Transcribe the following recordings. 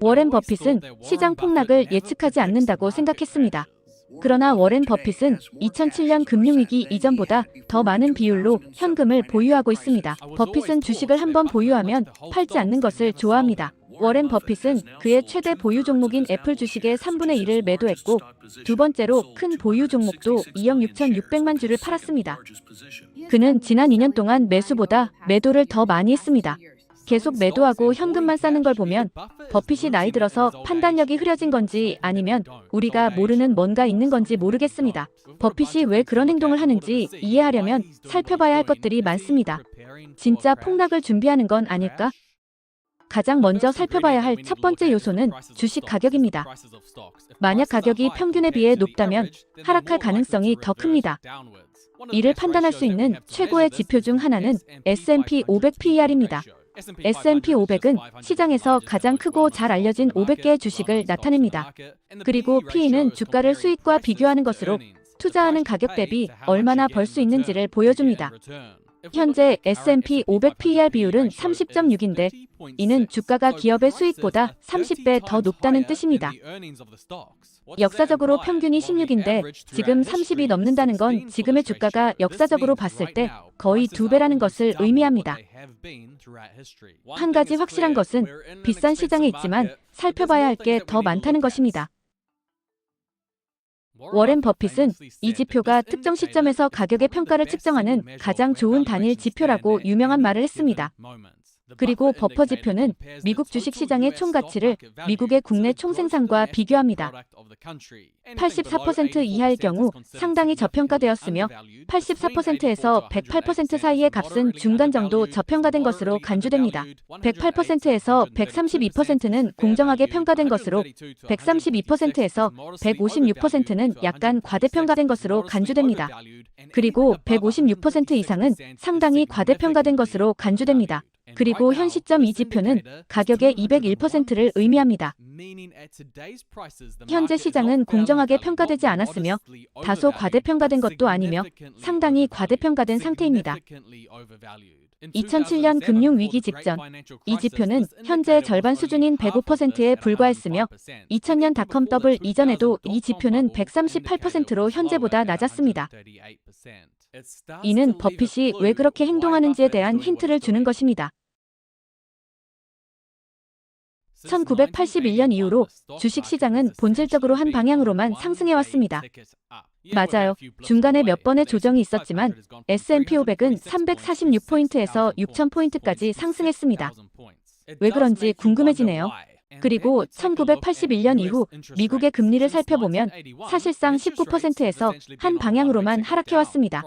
워렌 버핏은 시장 폭락을 예측하지 않는다고 생각했습니다. 그러나 워렌 버핏은 2007년 금융위기 이전보다 더 많은 비율로 현금을 보유하고 있습니다. 버핏은 주식을 한번 보유하면 팔지 않는 것을 좋아합니다. 워렌 버핏은 그의 최대 보유 종목인 애플 주식의 3분의 1을 매도했고 두 번째로 큰 보유 종목도 2억 6,600만 주를 팔았습니다. 그는 지난 2년 동안 매수보다 매도를 더 많이 했습니다. 계속 매도하고 현금만 싸는 걸 보면 버핏이 나이 들어서 판단력이 흐려진 건지 아니면 우리가 모르는 뭔가 있는 건지 모르겠습니다. 버핏이 왜 그런 행동을 하는지 이해하려면 살펴봐야 할 것들이 많습니다. 진짜 폭락을 준비하는 건 아닐까? 가장 먼저 살펴봐야 할 첫 번째 요소는 주식 가격입니다. 만약 가격이 평균에 비해 높다면 하락할 가능성이 더 큽니다. 이를 판단할 수 있는 최고의 지표 중 하나는 S&P 500 PER입니다. S&P 500은 시장에서 가장 크고 잘 알려진 500개의 주식을 나타냅니다. 그리고 PE는 주가를 수익과 비교하는 것으로 투자하는 가격 대비 얼마나 벌 수 있는지를 보여줍니다. 현재 S&P 500 PER 비율은 30.6인데 이는 주가가 기업의 수익보다 30배 더 높다는 뜻입니다. 역사적으로 평균이 16인데 지금 30이 넘는다는 건 지금의 주가가 역사적으로 봤을 때 거의 2배라는 것을 의미합니다. 한 가지 확실한 것은 비싼 시장에 있지만 살펴봐야 할 게 더 많다는 것입니다. 워렌 버핏은 이 지표가 특정 시점에서 가격의 평가를 측정하는 가장 좋은 단일 지표라고 유명한 말을 했습니다. 그리고 버퍼 지표는 미국 주식시장의 총가치를 미국의 국내 총생산과 비교합니다. 84% 이하일 경우 상당히 저평가되었으며 84%에서 108% 사이의 값은 중간 정도 저평가된 것으로 간주됩니다. 108%에서 132%는 공정하게 평가된 것으로 132%에서 156%는 약간 과대평가된 것으로 간주됩니다. 그리고 156% 이상은 상당히 과대평가된 것으로 간주됩니다. 그리고 현 시점 이 지표는 가격의 201%를 의미합니다. 현재 시장은 공정하게 평가되지 않았으며 다소 과대평가된 것도 아니며 상당히 과대평가된 상태입니다. 2007년 금융위기 직전 이 지표는 현재의 절반 수준인 105%에 불과했으며 2000년 닷컴 더블 이전에도 이 지표는 138%로 현재보다 낮았습니다. 이는 버핏이 왜 그렇게 행동하는지에 대한 힌트를 주는 것입니다. 1981년 이후로 주식시장은 본질적으로 한 방향으로만 상승해왔습니다. 맞아요. 중간에 몇 번의 조정이 있었지만 S&P 500은 346포인트에서 6000포인트까지 상승했습니다. 왜 그런지 궁금해지네요. 그리고 1981년 이후 미국의 금리를 살펴보면 사실상 19%에서 한 방향으로만 하락해왔습니다.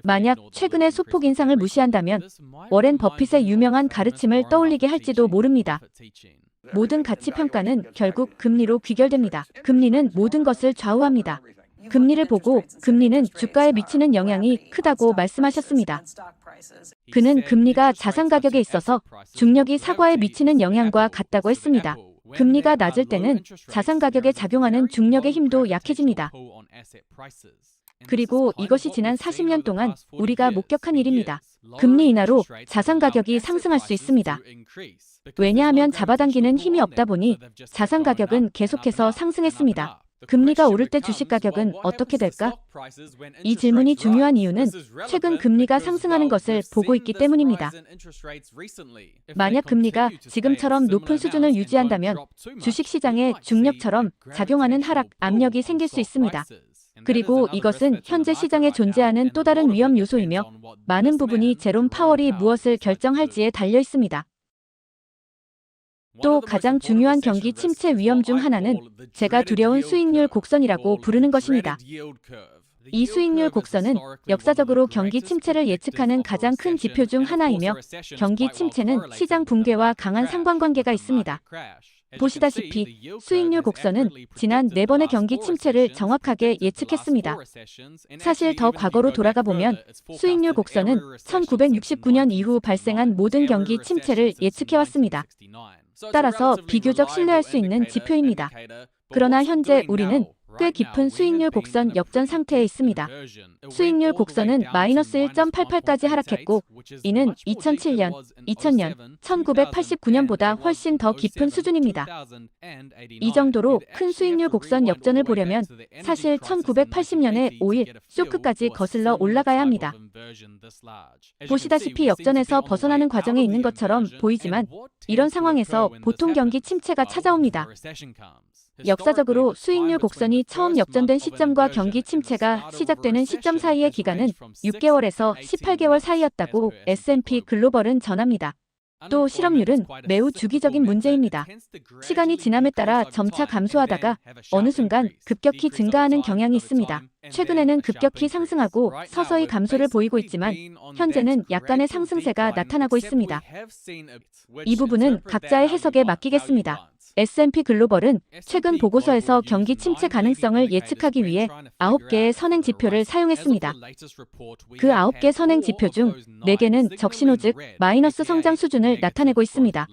만약 최근의 소폭 인상을 무시한다면 워렌 버핏의 유명한 가르침을 떠올리게 할지도 모릅니다. 모든 가치 평가는 결국 금리로 귀결됩니다. 금리는 모든 것을 좌우합니다. 금리를 보고 금리는 주가에 미치는 영향이 크다고 말씀하셨습니다. 그는 금리가 자산 가격에 있어서 중력이 사과에 미치는 영향과 같다고 했습니다. 금리가 낮을 때는 자산 가격에 작용하는 중력의 힘도 약해집니다. 그리고 이것이 지난 40년 동안 우리가 목격한 일입니다. 금리 인하로 자산 가격이 상승할 수 있습니다. 왜냐하면 잡아당기는 힘이 없다 보니 자산 가격은 계속해서 상승했습니다. 금리가 오를 때 주식 가격은 어떻게 될까? 이 질문이 중요한 이유는 최근 금리가 상승하는 것을 보고 있기 때문입니다. 만약 금리가 지금처럼 높은 수준을 유지한다면 주식시장에 중력처럼 작용하는 하락 압력이 생길 수 있습니다. 그리고 이것은 현재 시장에 존재하는 또 다른 위험 요소이며 많은 부분이 제롬 파월이 무엇을 결정할지에 달려 있습니다. 또 가장 중요한 경기 침체 위험 중 하나는 제가 두려운 수익률 곡선이라고 부르는 것입니다. 이 수익률 곡선은 역사적으로 경기 침체를 예측하는 가장 큰 지표 중 하나이며 경기 침체는 시장 붕괴와 강한 상관관계가 있습니다. 보시다시피 수익률 곡선은 지난 4번의 경기 침체를 정확하게 예측했습니다. 사실 더 과거로 돌아가 보면 수익률 곡선은 1969년 이후 발생한 모든 경기 침체를 예측해왔습니다. 따라서 비교적 신뢰할 수 있는 지표입니다. 그러나 현재 우리는 꽤 깊은 수익률 곡선 역전 상태에 있습니다. 수익률 곡선은 마이너스 1.88까지 하락했고, 이는 2007년, 2000년, 1989년보다 훨씬 더 깊은 수준입니다. 이 정도로 큰 수익률 곡선 역전을 보려면 사실 1980년에 5일 쇼크까지 거슬러 올라가야 합니다. 보시다시피 역전에서 벗어나는 과정에 있는 것처럼 보이지만 이런 상황에서 보통 경기 침체가 찾아옵니다. 역사적으로 수익률 곡선이 처음 역전된 시점과 경기 침체가 시작되는 시점 사이의 기간은 6개월에서 18개월 사이였다고 S&P 글로벌은 전합니다. 또 실업률은 매우 주기적인 문제입니다. 시간이 지남에 따라 점차 감소하다가 어느 순간 급격히 증가하는 경향이 있습니다. 최근에는 급격히 상승하고 서서히 감소를 보이고 있지만 현재는 약간의 상승세가 나타나고 있습니다. 이 부분은 각자의 해석에 맡기겠습니다. S&P 글로벌은 최근 보고서에서 경기 침체 가능성을 예측하기 위해 9개의 선행 지표를 사용했습니다. 그 9개 선행 지표 중 4개는 적신호 즉 마이너스 성장 수준을 나타내고 있습니다.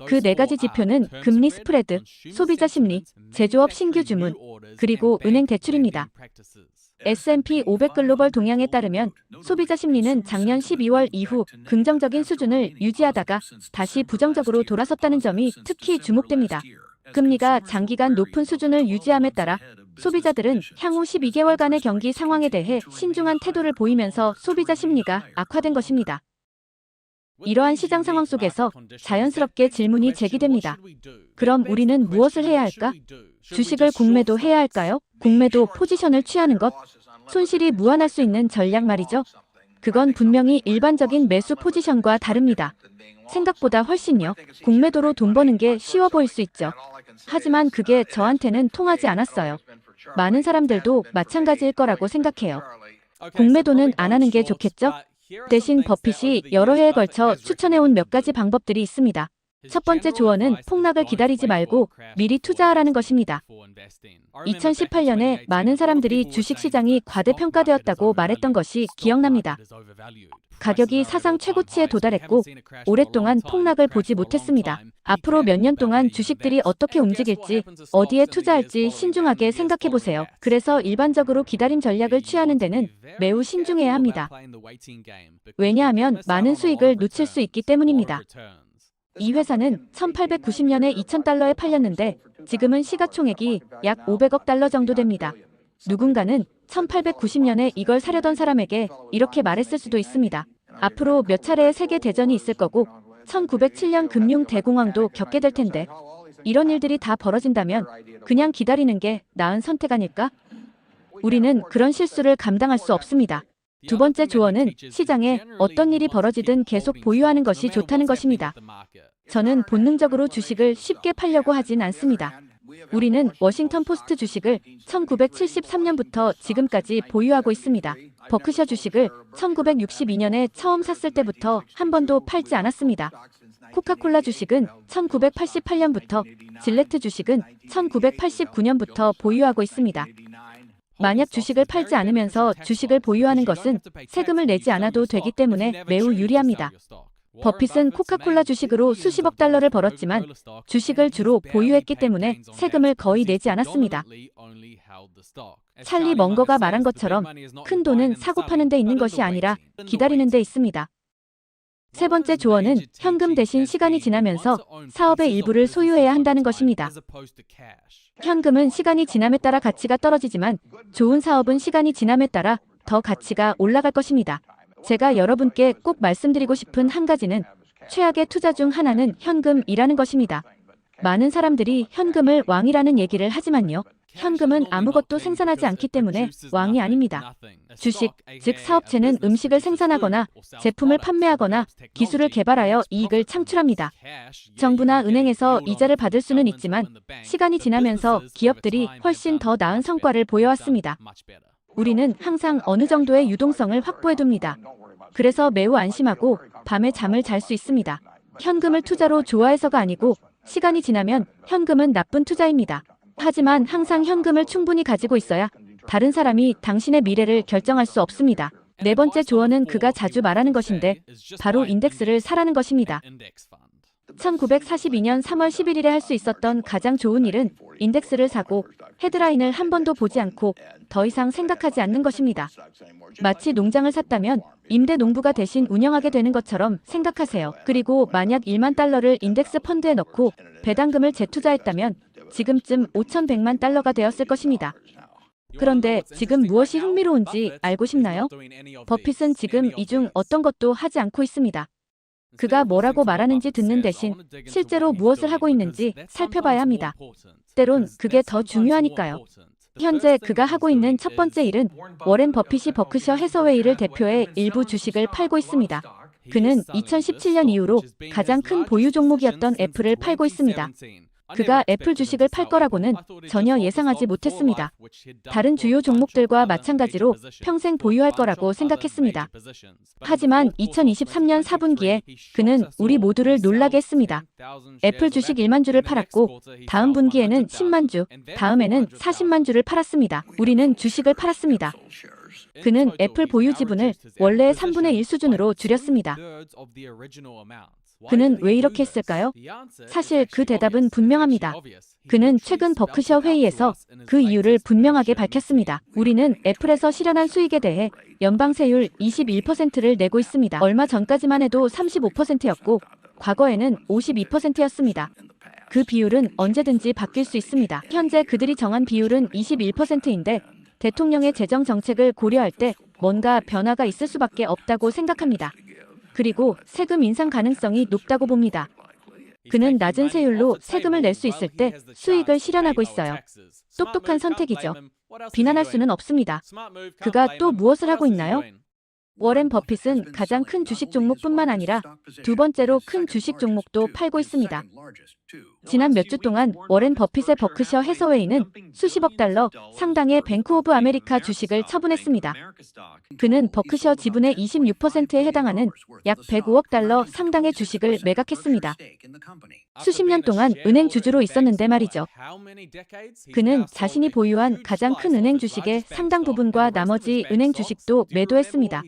그 4가지 지표는 금리 스프레드, 소비자 심리, 제조업 신규 주문, 그리고 은행 대출입니다. S&P 500 글로벌 동향에 따르면 소비자 심리는 작년 12월 이후 긍정적인 수준을 유지하다가 다시 부정적으로 돌아섰다는 점이 특히 주목됩니다. 금리가 장기간 높은 수준을 유지함에 따라 소비자들은 향후 12개월간의 경기 상황에 대해 신중한 태도를 보이면서 소비자 심리가 악화된 것입니다. 이러한 시장 상황 속에서 자연스럽게 질문이 제기됩니다. 그럼 우리는 무엇을 해야 할까? 주식을 공매도 해야 할까요? 공매도 포지션을 취하는 것, 손실이 무한할 수 있는 전략 말이죠. 그건 분명히 일반적인 매수 포지션과 다릅니다. 생각보다 훨씬요. 공매도로 돈 버는 게 쉬워 보일 수 있죠. 하지만 그게 저한테는 통하지 않았어요. 많은 사람들도 마찬가지일 거라고 생각해요. 공매도는 안 하는 게 좋겠죠? 대신 버핏이 여러 해에 걸쳐 추천해온 몇 가지 방법들이 있습니다. 첫 번째 조언은 폭락을 기다리지 말고 미리 투자하라는 것입니다. 2018년에 많은 사람들이 주식시장이 과대평가되었다고 말했던 것이 기억납니다. 가격이 사상 최고치에 도달했고 오랫동안 폭락을 보지 못했습니다. 앞으로 몇 년 동안 주식들이 어떻게 움직일지, 어디에 투자할지 신중하게 생각해보세요. 그래서 일반적으로 기다림 전략을 취하는 데는 매우 신중해야 합니다. 왜냐하면 많은 수익을 놓칠 수 있기 때문입니다. 이 회사는 1890년에 2000달러에 팔렸는데 지금은 시가총액이 약 500억 달러 정도 됩니다. 누군가는 1890년에 이걸 사려던 사람에게 이렇게 말했을 수도 있습니다. 앞으로 몇 차례의 세계 대전이 있을 거고 1907년 금융 대공황도 겪게 될 텐데 이런 일들이 다 벌어진다면 그냥 기다리는 게 나은 선택 아닐까? 우리는 그런 실수를 감당할 수 없습니다. 두 번째 조언은 시장에 어떤 일이 벌어지든 계속 보유하는 것이 좋다는 것입니다. 저는 본능적으로 주식을 쉽게 팔려고 하진 않습니다. 우리는 워싱턴 포스트 주식을 1973년부터 지금까지 보유하고 있습니다. 버크셔 주식을 1962년에 처음 샀을 때부터 한 번도 팔지 않았습니다. 코카콜라 주식은 1988년부터, 질레트 주식은 1989년부터 보유하고 있습니다. 만약 주식을 팔지 않으면서 주식을 보유하는 것은 세금을 내지 않아도 되기 때문에 매우 유리합니다. 버핏은 코카콜라 주식으로 수십억 달러를 벌었지만 주식을 주로 보유했기 때문에 세금을 거의 내지 않았습니다. 찰리 멍거가 말한 것처럼 큰 돈은 사고 파는 데 있는 것이 아니라 기다리는 데 있습니다. 세 번째 조언은 현금 대신 시간이 지나면서 사업의 일부를 소유해야 한다는 것입니다. 현금은 시간이 지남에 따라 가치가 떨어지지만 좋은 사업은 시간이 지남에 따라 더 가치가 올라갈 것입니다. 제가 여러분께 꼭 말씀드리고 싶은 한 가지는 최악의 투자 중 하나는 현금이라는 것입니다. 많은 사람들이 현금을 왕이라는 얘기를 하지만요. 현금은 아무것도 생산하지 않기 때문에 왕이 아닙니다. 주식, 즉 사업체는 음식을 생산하거나 제품을 판매하거나 기술을 개발하여 이익을 창출합니다. 정부나 은행에서 이자를 받을 수는 있지만 시간이 지나면서 기업들이 훨씬 더 나은 성과를 보여왔습니다. 우리는 항상 어느 정도의 유동성을 확보해둡니다. 그래서 매우 안심하고 밤에 잠을 잘 수 있습니다. 현금을 투자로 좋아해서가 아니고 시간이 지나면 현금은 나쁜 투자입니다. 하지만 항상 현금을 충분히 가지고 있어야 다른 사람이 당신의 미래를 결정할 수 없습니다. 네 번째 조언은 그가 자주 말하는 것인데 바로 인덱스를 사라는 것입니다. 1942년 3월 11일에 할 수 있었던 가장 좋은 일은 인덱스를 사고 헤드라인을 한 번도 보지 않고 더 이상 생각하지 않는 것입니다. 마치 농장을 샀다면 임대 농부가 대신 운영하게 되는 것처럼 생각하세요. 그리고 만약 1만 달러를 인덱스 펀드에 넣고 배당금을 재투자했다면 지금쯤 5,100만 달러가 되었을 것입니다. 그런데 지금 무엇이 흥미로운지 알고 싶나요? 버핏은 지금 이 중 어떤 것도 하지 않고 있습니다. 그가 뭐라고 말하는지 듣는 대신 실제로 무엇을 하고 있는지 살펴봐야 합니다. 때론 그게 더 중요하니까요. 현재 그가 하고 있는 첫 번째 일은 워렌 버핏이 버크셔 해서웨이를 대표해 일부 주식을 팔고 있습니다. 그는 2017년 이후로 가장 큰 보유 종목이었던 애플을 팔고 있습니다. 그가 애플 주식을 팔 거라고는 전혀 예상하지 못했습니다. 다른 주요 종목들과 마찬가지로 평생 보유할 거라고 생각했습니다. 하지만 2023년 4분기에 그는 우리 모두를 놀라게 했습니다. 애플 주식 1만 주를 팔았고 다음 분기에는 10만 주, 다음에는 40만 주를 팔았습니다. 우리는 주식을 팔았습니다. 그는 애플 보유 지분을 원래의 3분의 1 수준으로 줄였습니다. 그는 왜 이렇게 했을까요? 사실 그 대답은 분명합니다. 그는 최근 버크셔 회의에서 그 이유를 분명하게 밝혔습니다. 우리는 애플에서 실현한 수익에 대해 연방세율 21%를 내고 있습니다. 얼마 전까지만 해도 35%였고 과거에는 52%였습니다. 그 비율은 언제든지 바뀔 수 있습니다. 현재 그들이 정한 비율은 21%인데 대통령의 재정 정책을 고려할 때 뭔가 변화가 있을 수밖에 없다고 생각합니다. 그리고 세금 인상 가능성이 높다고 봅니다. 그는 낮은 세율로 세금을 낼 수 있을 때 수익을 실현하고 있어요. 똑똑한 선택이죠. 비난할 수는 없습니다. 그가 또 무엇을 하고 있나요? 워렌 버핏은 가장 큰 주식 종목뿐만 아니라 두 번째로 큰 주식 종목도 팔고 있습니다. 지난 몇 주 동안 워렌 버핏의 버크셔 해서웨이는 수십억 달러 상당의 뱅크 오브 아메리카 주식을 처분했습니다. 그는 버크셔 지분의 26%에 해당하는 약 105억 달러 상당의 주식을 매각했습니다. 수십 년 동안 은행 주주로 있었는데 말이죠. 그는 자신이 보유한 가장 큰 은행 주식의 상당 부분과 나머지 은행 주식도 매도했습니다.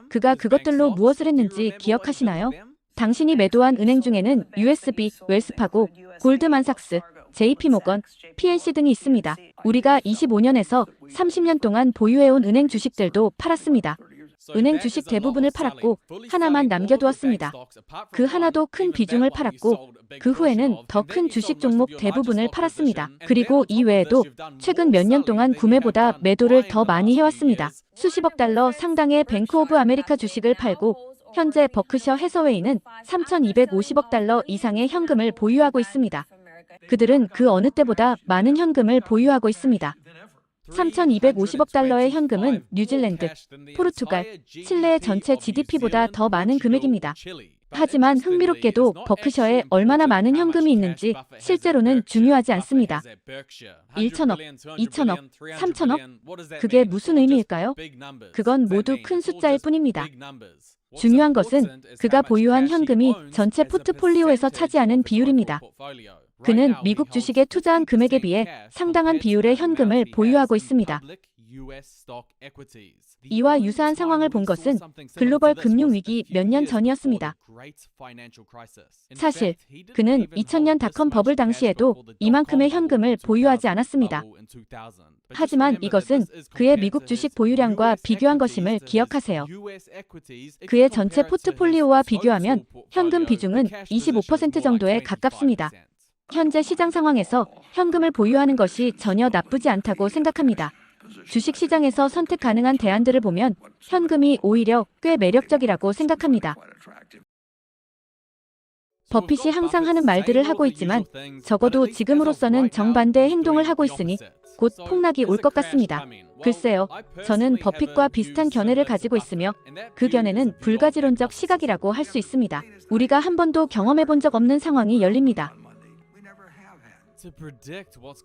그가 그것들로 무엇을 했는지 기억하시나요? 당신이 매도한 은행 중에는 USB, 웰스파고, 골드만삭스, JP모건, PNC 등이 있습니다. 우리가 25년에서 30년 동안 보유해온 은행 주식들도 팔았습니다. 은행 주식 대부분을 팔았고 하나만 남겨두었습니다. 그 하나도 큰 비중을 팔았고 그 후에는 더 큰 주식 종목 대부분을 팔았습니다. 그리고 이 외에도 최근 몇 년 동안 구매보다 매도를 더 많이 해왔습니다. 수십억 달러 상당의 뱅크 오브 아메리카 주식을 팔고 현재 버크셔 해서웨이는 3,250억 달러 이상의 현금을 보유하고 있습니다. 그들은 그 어느 때보다 많은 현금을 보유하고 있습니다. 3,250억 달러의 현금은 뉴질랜드, 포르투갈, 칠레의 전체 GDP보다 더 많은 금액입니다. 하지만 흥미롭게도 버크셔에 얼마나 많은 현금이 있는지 실제로는 중요하지 않습니다. 1천억, 2천억, 3천억? 그게 무슨 의미일까요? 그건 모두 큰 숫자일 뿐입니다. 중요한 것은 그가 보유한 현금이 전체 포트폴리오에서 차지하는 비율입니다. 그는 미국 주식에 투자한 금액에 비해 상당한 비율의 현금을 보유하고 있습니다. 이와 유사한 상황을 본 것은 글로벌 금융위기 몇 년 전이었습니다. 사실 그는 2000년 닷컴 버블 당시에도 이만큼의 현금을 보유하지 않았습니다. 하지만 이것은 그의 미국 주식 보유량과 비교한 것임을 기억하세요. 그의 전체 포트폴리오와 비교하면 현금 비중은 25% 정도에 가깝습니다. 현재 시장 상황에서 현금을 보유하는 것이 전혀 나쁘지 않다고 생각합니다. 주식 시장에서 선택 가능한 대안들을 보면 현금이 오히려 꽤 매력적이라고 생각합니다. 버핏이 항상 하는 말들을 하고 있지만 적어도 지금으로서는 정반대의 행동을 하고 있으니 곧 폭락이 올 것 같습니다. 글쎄요, 저는 버핏과 비슷한 견해를 가지고 있으며 그 견해는 불가지론적 시각이라고 할 수 있습니다. 우리가 한 번도 경험해 본 적 없는 상황이 열립니다.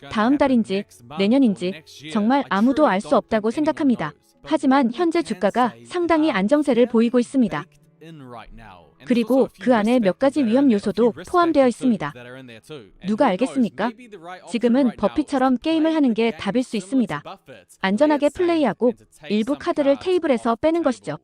다음 달인지 내년인지 정말 아무도 알 수 없다고 생각합니다. 하지만 현재 주가가 상당히 안정세를 보이고 있습니다. 그리고 그 안에 몇 가지 위험 요소도 포함되어 있습니다. 누가 알겠습니까? 지금은 버핏처럼 게임을 하는 게 답일 수 있습니다. 안전하게 플레이하고 일부 카드를 테이블에서 빼는 것이죠.